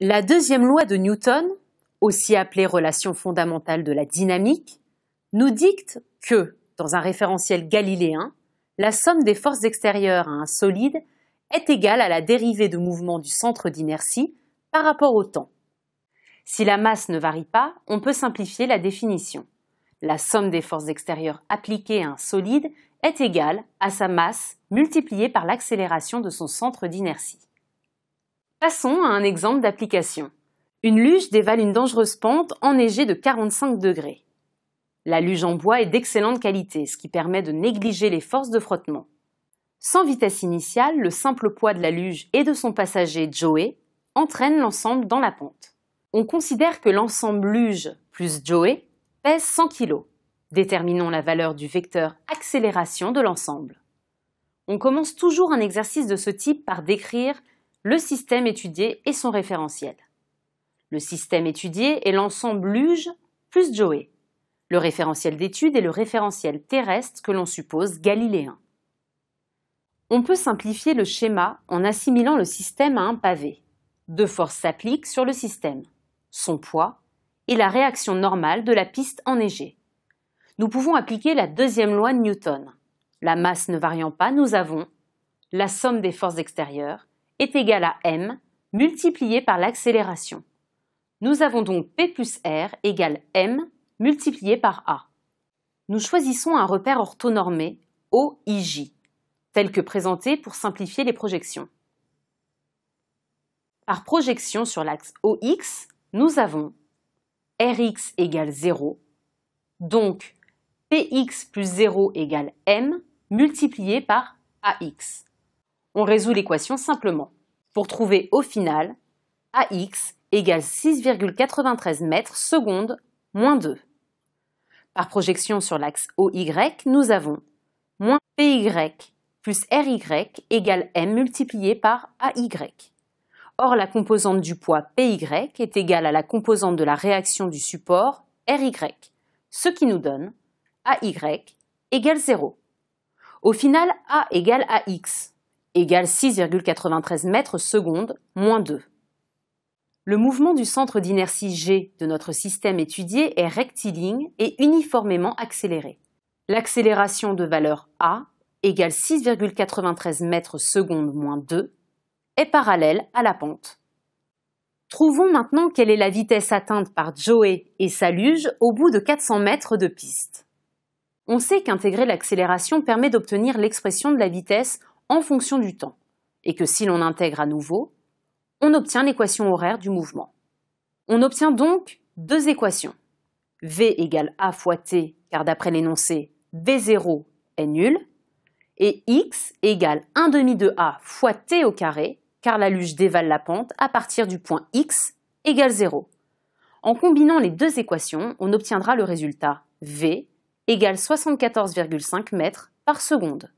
La deuxième loi de Newton, aussi appelée relation fondamentale de la dynamique, nous dicte que, dans un référentiel galiléen, la somme des forces extérieures à un solide est égale à la dérivée de mouvement du centre d'inertie par rapport au temps. Si la masse ne varie pas, on peut simplifier la définition. La somme des forces extérieures appliquées à un solide est égale à sa masse multipliée par l'accélération de son centre d'inertie. Passons à un exemple d'application. Une luge dévale une dangereuse pente enneigée de 45 degrés. La luge en bois est d'excellente qualité, ce qui permet de négliger les forces de frottement. Sans vitesse initiale, le simple poids de la luge et de son passager Joey entraîne l'ensemble dans la pente. On considère que l'ensemble luge plus Joey pèse 100 kg. Déterminons la valeur du vecteur accélération de l'ensemble. On commence toujours un exercice de ce type par décrire le système étudié et son référentiel. Le système étudié est l'ensemble luge plus Joey. Le référentiel d'étude est le référentiel terrestre que l'on suppose galiléen. On peut simplifier le schéma en assimilant le système à un pavé. Deux forces s'appliquent sur le système, son poids et la réaction normale de la piste enneigée. Nous pouvons appliquer la deuxième loi de Newton. La masse ne variant pas, nous avons la somme des forces extérieures est égale à m multiplié par l'accélération. Nous avons donc P plus R égale m multiplié par A. Nous choisissons un repère orthonormé, OIJ, tel que présenté pour simplifier les projections. Par projection sur l'axe OX, nous avons Rx égale 0, donc Px plus 0 égale m multiplié par Ax. On résout l'équation simplement pour trouver au final Ax égale 6,93 mètres secondes moins 2. Par projection sur l'axe OY, nous avons moins PY plus RY égale M multiplié par AY. Or, la composante du poids PY est égale à la composante de la réaction du support RY, ce qui nous donne AY égale 0. Au final, A égale AX égale 6,93 mètres secondes moins 2. Le mouvement du centre d'inertie G de notre système étudié est rectiligne et uniformément accéléré. L'accélération de valeur A égale 6,93 mètres secondes moins 2 est parallèle à la pente. Trouvons maintenant quelle est la vitesse atteinte par Joey et sa luge au bout de 400 mètres de piste. On sait qu'intégrer l'accélération permet d'obtenir l'expression de la vitesse en fonction du temps, et que si l'on intègre à nouveau, on obtient l'équation horaire du mouvement. On obtient donc deux équations. V égale A fois T, car d'après l'énoncé, V0 est nul, et X égale 1 demi de A fois T au carré, car la luge dévale la pente à partir du point X égale 0. En combinant les deux équations, on obtiendra le résultat V égale 74,5 mètres par seconde.